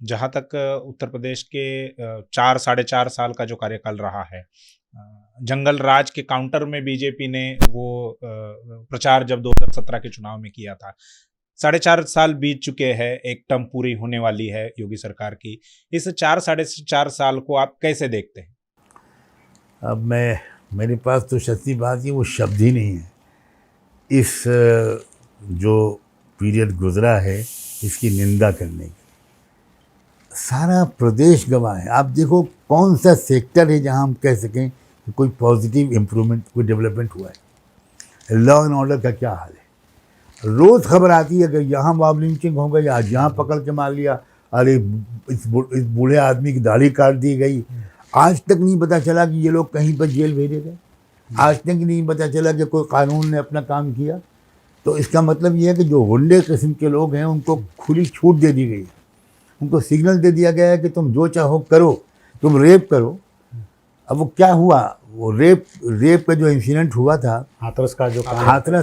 जहाँ तक उत्तर प्रदेश के 4 साढ़े 4 साल का जो कार्यकाल रहा है, जंगल राज के काउंटर में बीजेपी ने वो प्रचार जब 2017 के चुनाव में किया था। साढ़े 4 साल बीत चुके हैं, एक टर्म पूरी होने वाली है योगी सरकार की। इस 4 साढ़े 4 साल को आप कैसे देखते हैं? अब मेरे पास तो सच्ची बात है वो शब्द ही नहीं है। इस जो पीरियड गुजरा है इसकी निंदा करने की। सारा प्रदेश गवाह है। आप देखो कौन सा सेक्टर है जहां हम कह सकें कि कोई पॉजिटिव इम्प्रूवमेंट, कोई डेवलपमेंट हुआ है। लॉ एंड ऑर्डर का क्या हाल है? रोज़ खबर आती है कि यहाँ मॉब लिंचिंग हो गई, आज यहाँ पकड़ के मार लिया, अरे इस बूढ़े आदमी की दाढ़ी काट दी गई। आज तक नहीं पता चला कि ये लोग कहीं पर जेल भेजे गए। आज तक नहीं पता चला कि कोई कानून ने अपना काम किया। तो इसका मतलब ये है कि जो गुंडे किस्म के लोग हैं उनको खुली छूट दे दी गई है। उनको सिग्नल दे दिया गया है कि तुम जो चाहो करो, तुम रेप करो। अब वो क्या हुआ, वो रेप का जो इंसिडेंट हुआ था, हाथरस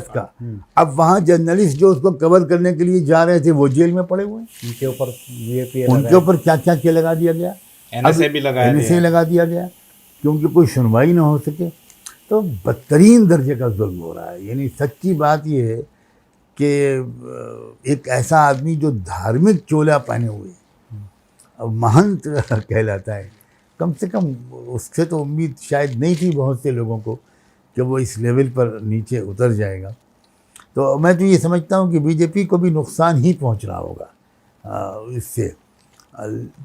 का, अब वहाँ जर्नलिस्ट जो उसको कवर करने के लिए जा रहे थे वो जेल में पड़े हुए हैं। उनके ऊपर क्या क्या लगा दिया गया, एनएसए भी लगा दिया गया कि उनकी कोई सुनवाई ना हो सके। तो बदतरीन दर्जे का जुल्म हो रहा है। यानी सच्ची बात ये है कि एक ऐसा आदमी जो धार्मिक चोला पहने हुए महंत कहलाता है, कम से कम उससे तो उम्मीद शायद नहीं थी बहुत से लोगों को कि वो इस लेवल पर नीचे उतर जाएगा। तो मैं तो ये समझता हूँ कि बीजेपी को भी नुकसान ही पहुँच रहा होगा इससे।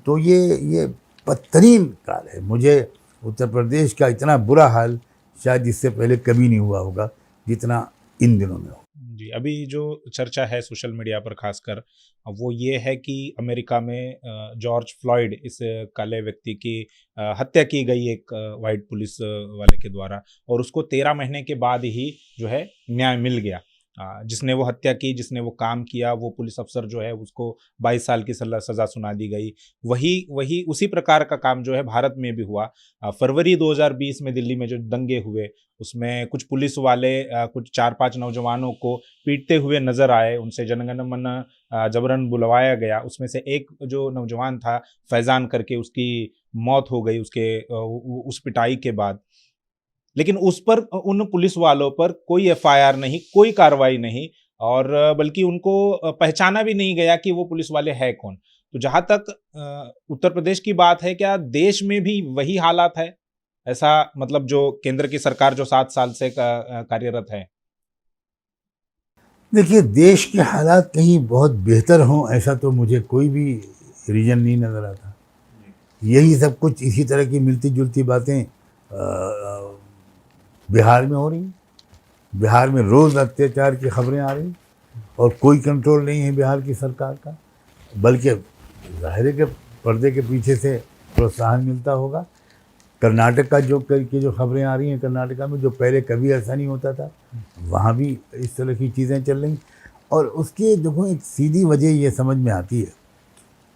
तो ये बदतरीन काल है। मुझे उत्तर प्रदेश का इतना बुरा हाल शायद इससे पहले कभी नहीं हुआ होगा जितना इन दिनों में हो। जी, अभी जो चर्चा है सोशल मीडिया पर खासकर वो ये है कि अमेरिका में जॉर्ज फ्लॉयड, इस काले व्यक्ति की हत्या की गई एक वाइट पुलिस वाले के द्वारा, और उसको 13 महीने के बाद ही जो है न्याय मिल गया। जिसने वो हत्या की, जिसने वो काम किया, वो पुलिस अफसर जो है उसको 22 साल की सज़ा सुना दी गई। वही उसी प्रकार का काम जो है भारत में भी हुआ। फरवरी 2020 में दिल्ली में जो दंगे हुए उसमें कुछ पुलिस वाले कुछ 4-5 नौजवानों को पीटते हुए नजर आए, उनसे जनगण मन जबरन बुलवाया गया। उसमें से एक जो नौजवान था फैजान करके, उसकी मौत हो गई उस पिटाई के बाद। लेकिन उस पर, उन पुलिस वालों पर कोई एफआईआर नहीं, कोई कार्रवाई नहीं, और बल्कि उनको पहचाना भी नहीं गया कि वो पुलिस वाले है कौन। तो जहां तक उत्तर प्रदेश की बात है, क्या देश में भी वही हालात है? ऐसा मतलब जो केंद्र की सरकार जो 7 साल से कार्यरत है। देखिए, देश के हालात कहीं बहुत बेहतर हों ऐसा तो मुझे कोई भी रीजन नहीं नज़र आता। यही सब कुछ इसी तरह की मिलती जुलती बातें बिहार में हो रही। बिहार में रोज़ अत्याचार की खबरें आ रही और कोई कंट्रोल नहीं है बिहार की सरकार का, बल्कि ज़ाहिर है कि पर्दे के पीछे से प्रोत्साहन मिलता होगा। कर्नाटक का जो खबरें आ रही हैं, कर्नाटका में जो पहले कभी ऐसा नहीं होता था, वहाँ भी इस तरह की चीज़ें चल रही। और उसकी देखो एक सीधी वजह ये समझ में आती है,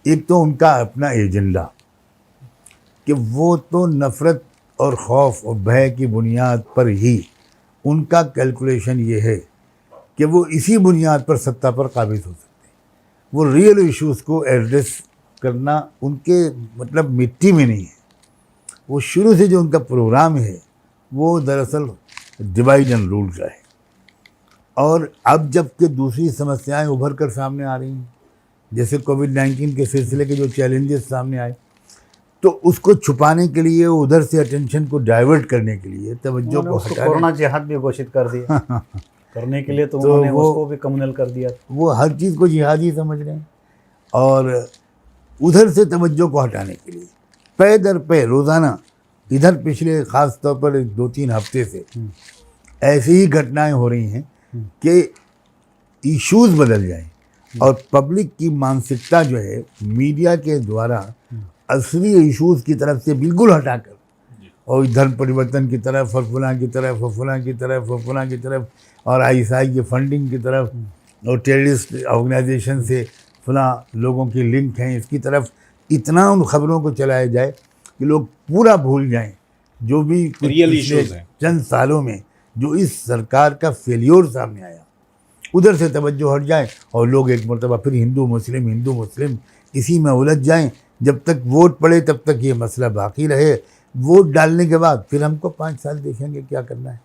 एक तो उनका अपना एजेंडा कि वो तो नफ़रत और खौफ और भय की बुनियाद पर ही उनका कैलकुलेशन ये है कि वो इसी बुनियाद पर सत्ता पर काबिज हो सकते हैं। वो रियल इश्यूज़ को एड्रेस करना उनके मतलब मिट्टी में नहीं है। वो शुरू से जो उनका प्रोग्राम है वो दरअसल डिवाइड एंड रूल का है। और अब जबकि दूसरी समस्याएं उभर कर सामने आ रही हैं, जैसे कोविड-19 के सिलसिले के जो चैलेंजेस सामने आए, तो उसको छुपाने के लिए, उधर से अटेंशन को डाइवर्ट करने के लिए, तवज्जो को हटाने, कोरोना जिहाद भी घोषित कर दिया करने के लिए, तो उन्होंने उसको भी कम्युनल कर दिया। वो हर चीज़ को जिहाद ही समझ रहे हैं। और उधर से तवज्जो को हटाने के लिए पे दर पे रोज़ाना इधर पिछले ख़ास तौर पर 2-3 हफ्ते से ऐसी ही घटनाएं हो रही हैं कि इश्यूज़ बदल जाएं और पब्लिक की मानसिकता जो है मीडिया के द्वारा असली इश्यूज़ की तरफ से बिल्कुल हटाकर और धर्म परिवर्तन की तरफ और फलां की तरफ और फलां की तरफ और फलां की तरफ और आईएसआई की फंडिंग की तरफ और टेररिस्ट ऑर्गेनाइजेशन से फलां लोगों की लिंक हैं, इसकी तरफ इतना उन खबरों को चलाया जाए कि लोग पूरा भूल जाएं जो भी रियल इश्यूज हैं। चंद सालों में जो इस सरकार का फेलियर सामने आया, उधर से तवज्जो हट जाए और लोग एक मरतबा फिर हिंदू मुस्लिम इसी में उलझ जाएं, जब तक वोट पड़े तब तक ये मसला बाकी रहे। वोट डालने के बाद फिर हमको 5 साल देखेंगे क्या करना है।